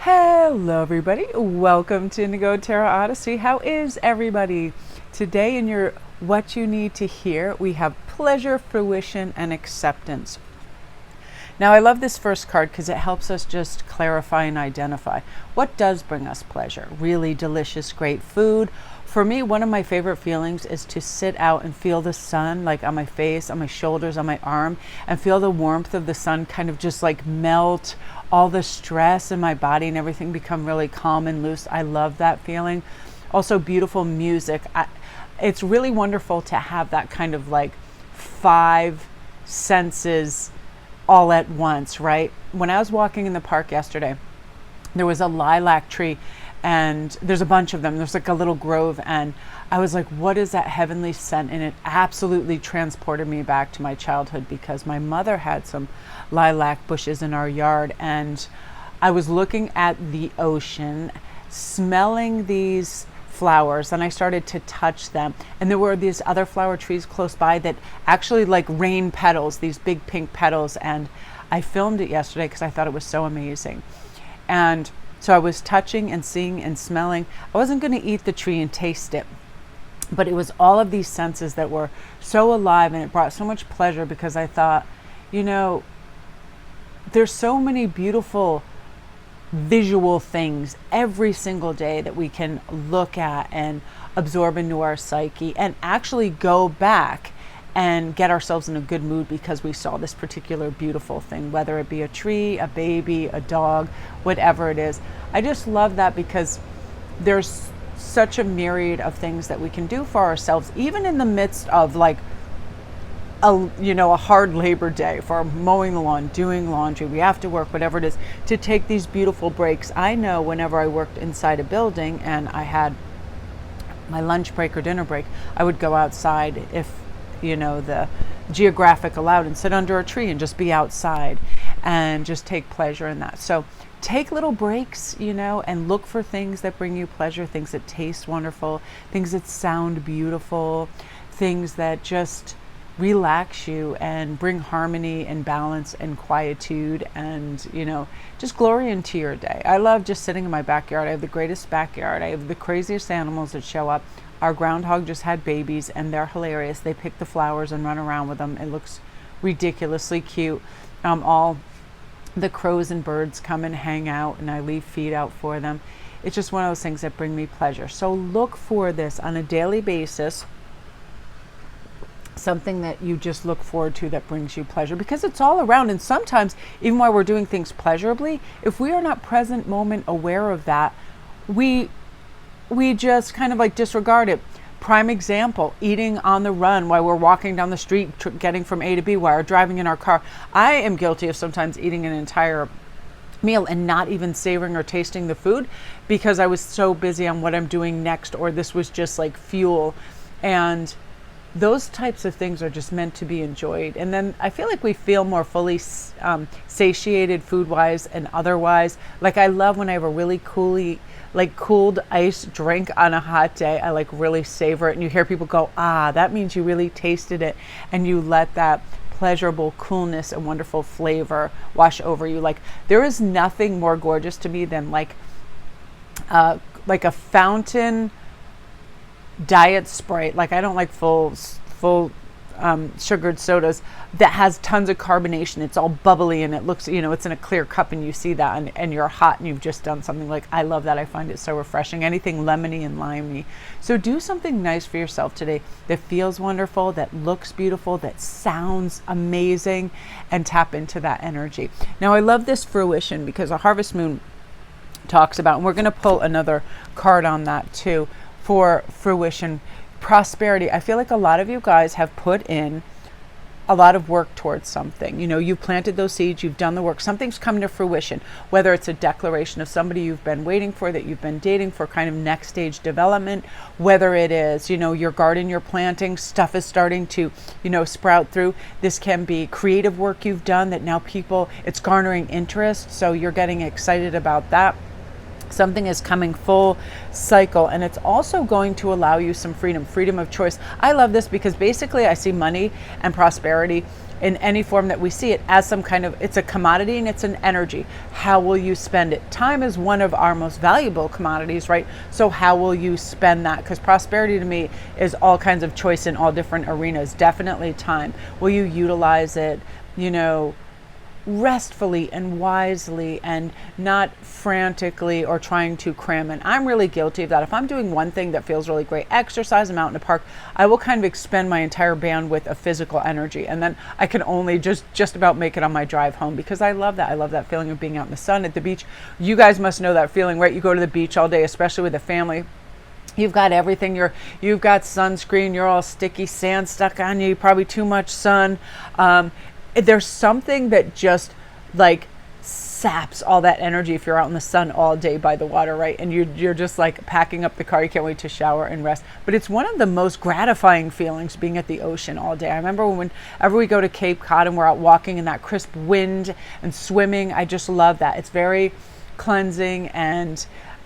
Hello everybody, welcome to Indigo Tarot Odyssey. How is everybody? Today in your What You Need to Hear, we have pleasure, fruition, and acceptance. Now I love this first card because it helps us just clarify and identify what does bring us pleasure. Really delicious, great food. For me, one of my favorite feelings is to sit out and feel the sun like on my face, on my shoulders, on my arm, and feel the warmth of the sun kind of just like melt all the stress in my body and everything become really calm and loose. I love that feeling. Also beautiful music. It's really wonderful to have that kind of like five senses all at once, right? When I was walking in the park yesterday, there was a lilac tree and there's a bunch of them. There's like a little grove, and I was like, what is that heavenly scent? And it absolutely transported me back to my childhood because my mother had some lilac bushes in our yard, and I was looking at the ocean, smelling these flowers, and I started to touch them, and there were these other flower trees close by that actually like rain petals, these big pink petals, and I filmed it yesterday because I thought it was so amazing. And so I was touching and seeing and smelling. I wasn't going to eat the tree and taste it, but it was all of these senses that were so alive, and it brought so much pleasure because I thought, you know, there's so many beautiful visual things every single day that we can look at and absorb into our psyche and actually go back and get ourselves in a good mood because we saw this particular beautiful thing, whether it be a tree, a baby, a dog, whatever it is. I just love that because there's such a myriad of things that we can do for ourselves, even in the midst of like a hard labor day for mowing the lawn, doing laundry, we have to work, whatever it is, to take these beautiful breaks. I know whenever I worked inside a building and I had my lunch break or dinner break, I would go outside if the geographic allowed and sit under a tree and just be outside and just take pleasure in that. So take little breaks, and look for things that bring you pleasure, things that taste wonderful, things that sound beautiful, things that just relax you and bring harmony and balance and quietude and just glory into your day. I love just sitting in my backyard. I have the greatest backyard. I have the craziest animals that show up. Our groundhog just had babies and they're hilarious. They pick the flowers and run around with them. It looks ridiculously cute. All the crows and birds come and hang out, and I leave feed out for them. It's just one of those things that bring me pleasure. So look for this on a daily basis, something that you just look forward to that brings you pleasure, because it's all around. And sometimes even while we're doing things pleasurably, if we are not present moment aware of that, we just kind of like disregard it. Prime example, eating on the run while we're walking down the street, getting from A to B while we're driving in our car. I am guilty of sometimes eating an entire meal and not even savoring or tasting the food because I was so busy on what I'm doing next, or this was just like fuel. And those types of things are just meant to be enjoyed. And then I feel like we feel more fully satiated food-wise and otherwise. Like I love when I have a really cooled ice drink on a hot day. I like really savor it, and you hear people go, that means you really tasted it, and you let that pleasurable coolness and wonderful flavor wash over you. Like there is nothing more gorgeous to me than like a fountain diet Sprite. Like I don't like full sugared sodas that has tons of carbonation. It's all bubbly and it looks, it's in a clear cup and you see that and you're hot and you've just done something. Like I love that. I find it so refreshing. Anything lemony and limey. So do something nice for yourself today that feels wonderful, that looks beautiful, that sounds amazing, and tap into that energy. Now I love this fruition because a harvest moon talks about, and we're going to pull another card on that too, for fruition, prosperity. I feel like a lot of you guys have put in a lot of work towards something. You've planted those seeds, you've done the work, something's come to fruition, whether it's a declaration of somebody you've been waiting for, that you've been dating for kind of next stage development, whether it is, your garden you're planting, stuff is starting to, sprout through. This can be creative work you've done that now it's garnering interest, so you're getting excited about that. Something is coming full cycle, and it's also going to allow you some freedom of choice. I love this because basically I see money and prosperity in any form that we see it as some kind of, it's a commodity and it's an energy. How will you spend it? Time is one of our most valuable commodities, right? So how will you spend that? Because prosperity to me is all kinds of choice in all different arenas. Definitely time. Will you utilize it, restfully and wisely and not frantically or trying to cram? And I'm really guilty of that. If I'm doing one thing that feels really great, exercise, I'm out in the park, I will kind of expend my entire bandwidth of physical energy, and then I can only just about make it on my drive home, because I love that. I love that feeling of being out in the sun at the beach. You guys must know that feeling, right? You go to the beach all day, especially with a family. You've got everything. You've got sunscreen. You're all sticky, sand stuck on you. Probably too much sun. There's something that just like saps all that energy if you're out in the sun all day by the water, right? And you're just like packing up the car. You can't wait to shower and rest. But it's one of the most gratifying feelings, being at the ocean all day. I remember whenever we go to Cape Cod and we're out walking in that crisp wind and swimming, I just love that. It's very cleansing, and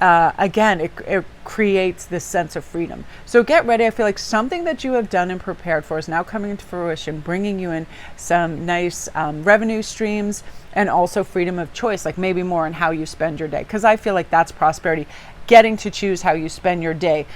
again, it creates this sense of freedom. So get ready. I feel like something that you have done and prepared for is now coming into fruition, bringing you in some nice revenue streams, and also freedom of choice, like maybe more on how you spend your day. Because I feel like that's prosperity, getting to choose how you spend your day,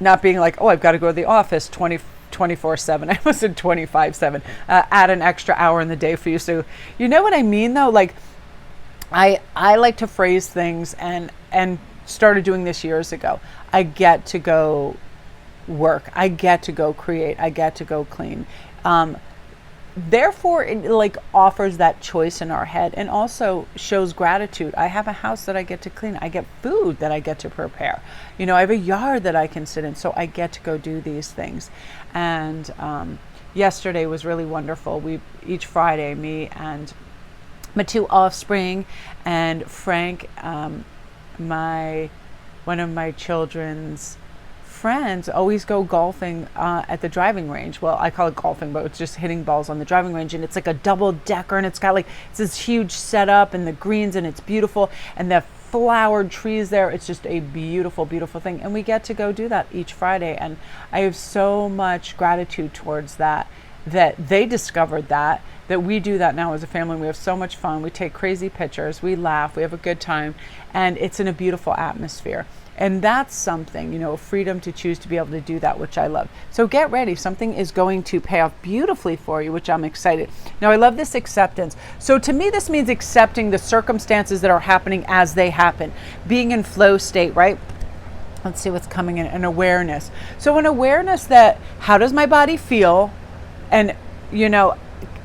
not being like, oh, I've got to go to the office 24/7. I almost said 25/7. Add an extra hour in the day for you. So you know what I mean, though? Like, I like to phrase things and started doing this years ago. I get to go work. I get to go create. I get to go clean. Therefore, it like offers that choice in our head, and also shows gratitude. I have a house that I get to clean. I get food that I get to prepare. I have a yard that I can sit in, so I get to go do these things. And yesterday was really wonderful. Each Friday, me and my two offspring and Frank, one of my children's friends, always go golfing at the driving range. Well, I call it golfing, but it's just hitting balls on the driving range. And it's like a double decker, and it's this huge setup and the greens, and it's beautiful, and the flowered trees there. It's just a beautiful, beautiful thing. And we get to go do that each Friday. And I have so much gratitude towards that they discovered that we do that now as a family. We have so much fun. We take crazy pictures. We laugh. We have a good time. And it's in a beautiful atmosphere. And that's something, freedom to choose to be able to do that, which I love. So get ready. Something is going to pay off beautifully for you, which I'm excited. Now, I love this acceptance. So to me, this means accepting the circumstances that are happening as they happen. Being in flow state, right? Let's see what's coming in. An awareness. So an awareness that, how does my body feel? And,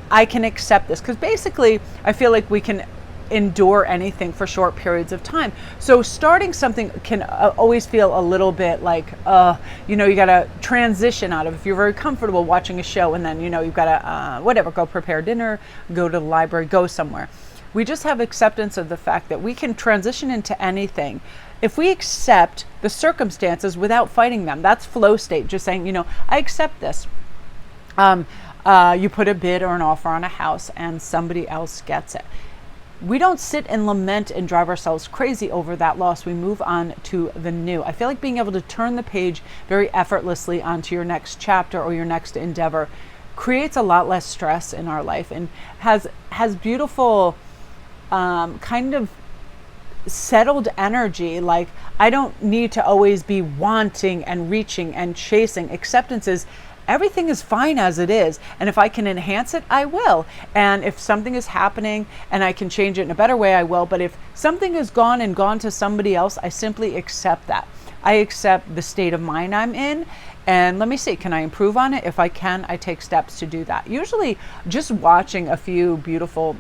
I can accept this, because basically I feel like we can endure anything for short periods of time. So starting something can always feel a little bit like, you got to transition out of, if you're very comfortable watching a show, and then, you've got to, go prepare dinner, go to the library, go somewhere. We just have acceptance of the fact that we can transition into anything if we accept the circumstances without fighting them. That's flow state, just saying, I accept this. You put a bid or an offer on a house and somebody else gets it. We don't sit and lament and drive ourselves crazy over that loss. We move on to the new. I feel like being able to turn the page very effortlessly onto your next chapter or your next endeavor creates a lot less stress in our life, and has beautiful kind of settled energy. Like, I don't need to always be wanting and reaching and chasing. Acceptance is, everything is fine as it is, and if I can enhance it, I will. And if something is happening and I can change it in a better way, I will. But if something is gone and gone to somebody else, I simply accept that. I accept the state of mind I'm in, and let me see, can I improve on it? If I can, I take steps to do that. Usually just watching a few beautiful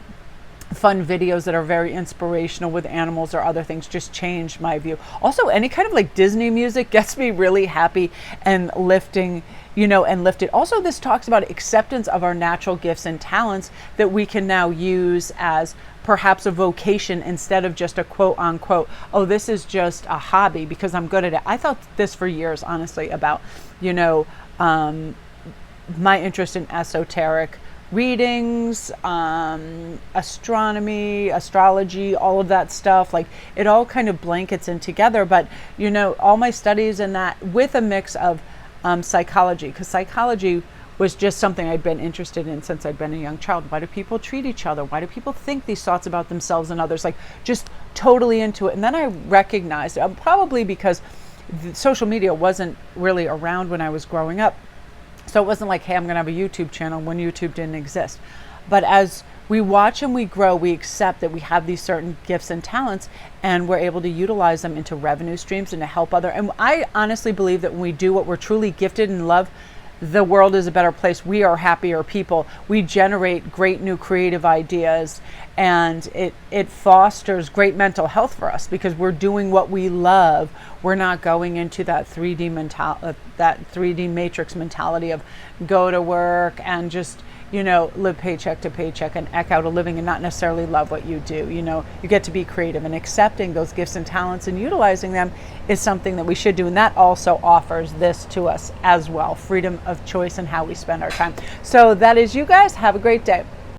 fun videos that are very inspirational with animals or other things just changed my view. Also, any kind of like Disney music gets me really happy and lifting, and lifted. Also, this talks about acceptance of our natural gifts and talents that we can now use as perhaps a vocation, instead of just a quote unquote, oh, this is just a hobby because I'm good at it. I thought this for years, honestly, about, my interest in esoteric readings, astronomy, astrology, all of that stuff. Like, it all kind of blankets in together. But, all my studies in that, with a mix of psychology, because psychology was just something I'd been interested in since I'd been a young child. Why do people treat each other? Why do people think these thoughts about themselves and others? Like, just totally into it. And then I recognized, probably because social media wasn't really around when I was growing up. So it wasn't like, hey, I'm going to have a YouTube channel, when YouTube didn't exist. But as we watch and we grow, we accept that we have these certain gifts and talents, and we're able to utilize them into revenue streams and to help other. And I honestly believe that when we do what we're truly gifted and love, the world is a better place. We are happier people. We generate great new creative ideas, and it fosters great mental health for us because we're doing what we love. We're not going into that 3D matrix mentality of go to work and just, live paycheck to paycheck and eke out a living and not necessarily love what you do. You get to be creative, and accepting those gifts and talents and utilizing them is something that we should do. And that also offers this to us as well, freedom of choice and how we spend our time. So that is you guys. Have a great day.